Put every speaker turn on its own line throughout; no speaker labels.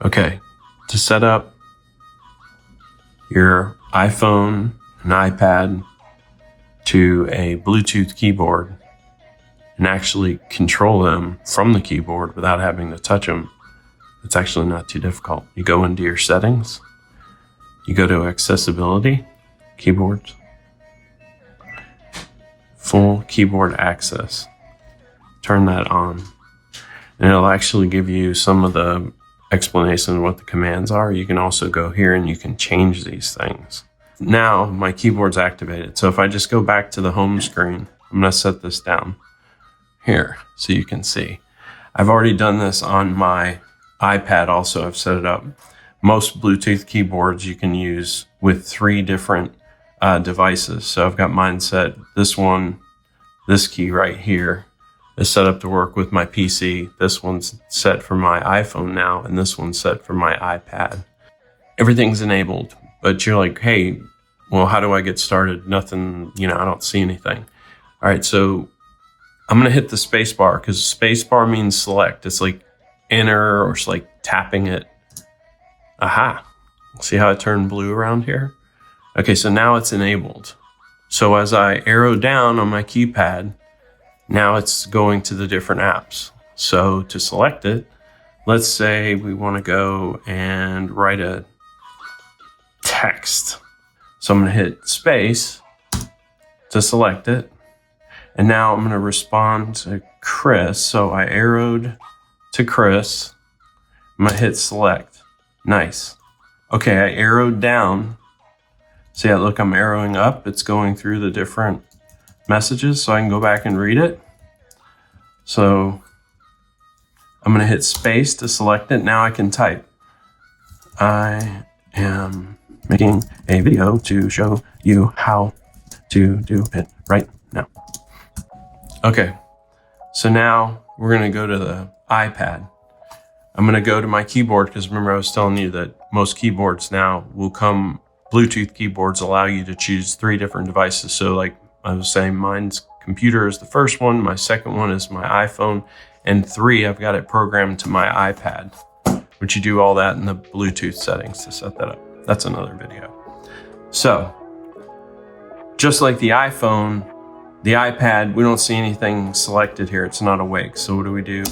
Okay, to set up your iPhone and iPad to a Bluetooth keyboard and actually control them from the keyboard without having to touch them, it's actually not too difficult. You go into your settings, you go to accessibility, keyboards, full keyboard access. Turn that on. And it'll actually give you some of the explanation of what the commands are. You can also go here and you can change these things. Now my keyboard's activated. So if I just go back to the home screen, I'm going to set this down here so you can see. I've already done this on my iPad also. I've set it up. Most Bluetooth keyboards you can use with 3 different devices. So I've got mine set. This one, this key right here, is set up to work with my PC. This one's set for my iPhone now, and this one's set for my iPad. Everything's enabled, but you're like, hey, well, how do I get started? Nothing, I don't see anything. All right, so I'm gonna hit the space bar because space bar means select. It's like enter or it's like tapping it. Aha, see how it turned blue around here? Okay, so now it's enabled. So as I arrow down on my keypad, now it's going to the different apps. So to select it, let's say we want to go and write a text. So I'm going to hit space to select it. And now I'm going to respond to Chris. So I arrowed to Chris. I'm going to hit select. Nice. Okay, I arrowed down. See how, look, I'm arrowing up. It's going through the different messages so I can go back and read it. So I'm going to hit space to select it. Now I can type. I am making a video to show you how to do it right now. Okay, so now we're going to go to the iPad. I'm going to go to my keyboard because remember I was telling you that most keyboards now will come, Bluetooth keyboards allow you to choose 3 different devices. So like I was saying, mine's computer is the first one, my second one is my iPhone, and 3, I've got it programmed to my iPad, which you do all that in the Bluetooth settings to set that up. That's another video. So just like the iPhone, the iPad, we don't see anything selected here. It's not awake. So what do?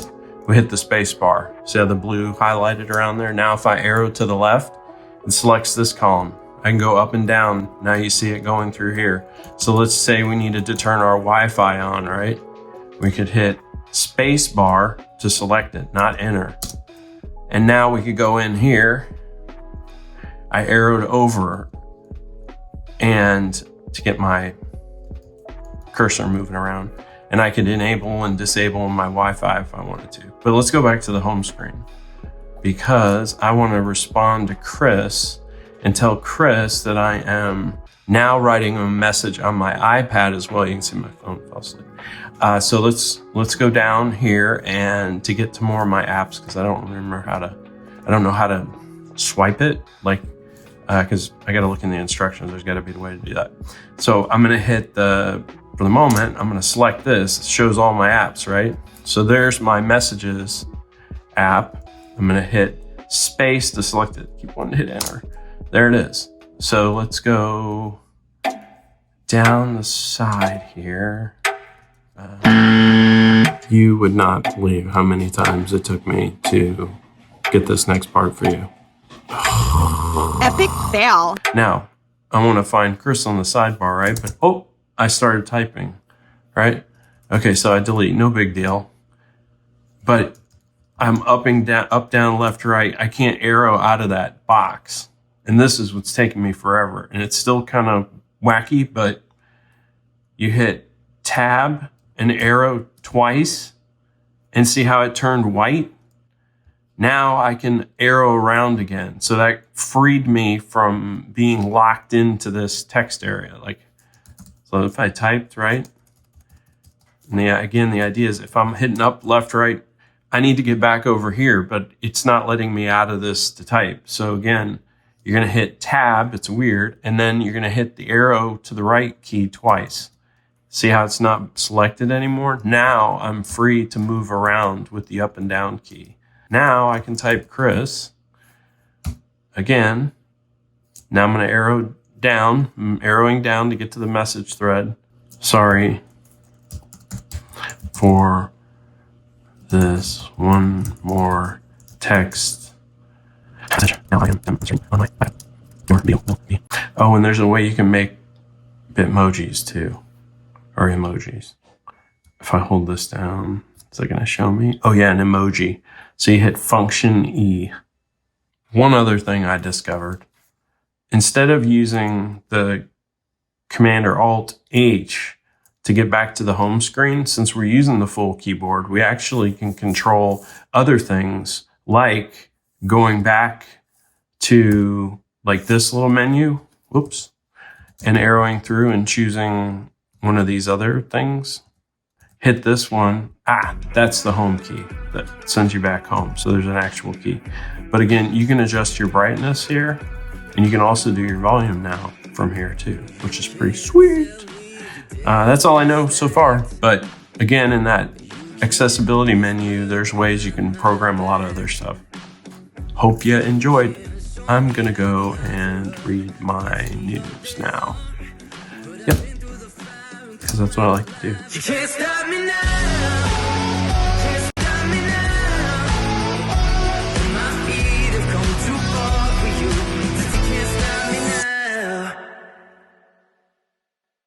We hit the space bar. See how the blue highlighted around there? Now if I arrow to the left, it selects this column. I can go up and down. Now you see it going through here. So let's say we needed to turn our Wi-Fi on, right? We could hit space bar to select it, not enter. And now we could go in here. I arrowed over and to get my cursor moving around, and I could enable and disable my Wi-Fi if I wanted to. But let's go back to the home screen because I want to respond to Chris and tell Chris that I am now writing a message on my iPad as well. You can see my phone fell asleep. So let's go down here and to get to more of my apps because I don't know how to swipe it, like because I got to look in the instructions. There's got to be a way to do that. So I'm going to hit for the moment, I'm going to select this. It shows all my apps, right? So there's my messages app. I'm going to hit space to select it. Keep wanting to hit enter. There it is. So let's go down the side here. You would not believe how many times it took me to get this next part for you.
Epic fail.
Now, I want to find Chris on the sidebar, right? But, I started typing, right? Okay, so I delete, no big deal. But I'm up, down, left, right. I can't arrow out of that box. And this is what's taking me forever. And it's still kind of wacky, but you hit tab and arrow twice and see how it turned white? Now I can arrow around again. So that freed me from being locked into this text area. So if I typed, right? And again, the idea is if I'm hitting up, left, right, I need to get back over here, but it's not letting me out of this to type. So again, you're going to hit tab. It's weird. And then you're going to hit the arrow to the right key twice. See how it's not selected anymore? Now I'm free to move around with the up and down key. Now I can type Chris, again. Now I'm going to arrow down. I'm arrowing down to get to the message thread. Sorry for this one more text. Now I am demonstrating on my iPad. Your video will be. Oh, and there's a way you can make Bitmojis too, or emojis. If I hold this down, is it going to show me? Oh yeah, an emoji. So you hit Function E. One other thing I discovered, instead of using the Command or Alt H to get back to the home screen, since we're using the full keyboard, we actually can control other things like going back to like this little menu, whoops, and arrowing through and choosing one of these other things. Hit this one. That's the home key that sends you back home. So there's an actual key. But again, you can adjust your brightness here, and you can also do your volume now from here too, which is pretty sweet. That's all I know so far. But again, in that accessibility menu, there's ways you can program a lot of other stuff. Hope you enjoyed. I'm gonna go and read my news now. Yep, because that's what I like to do.
You can't stop me now.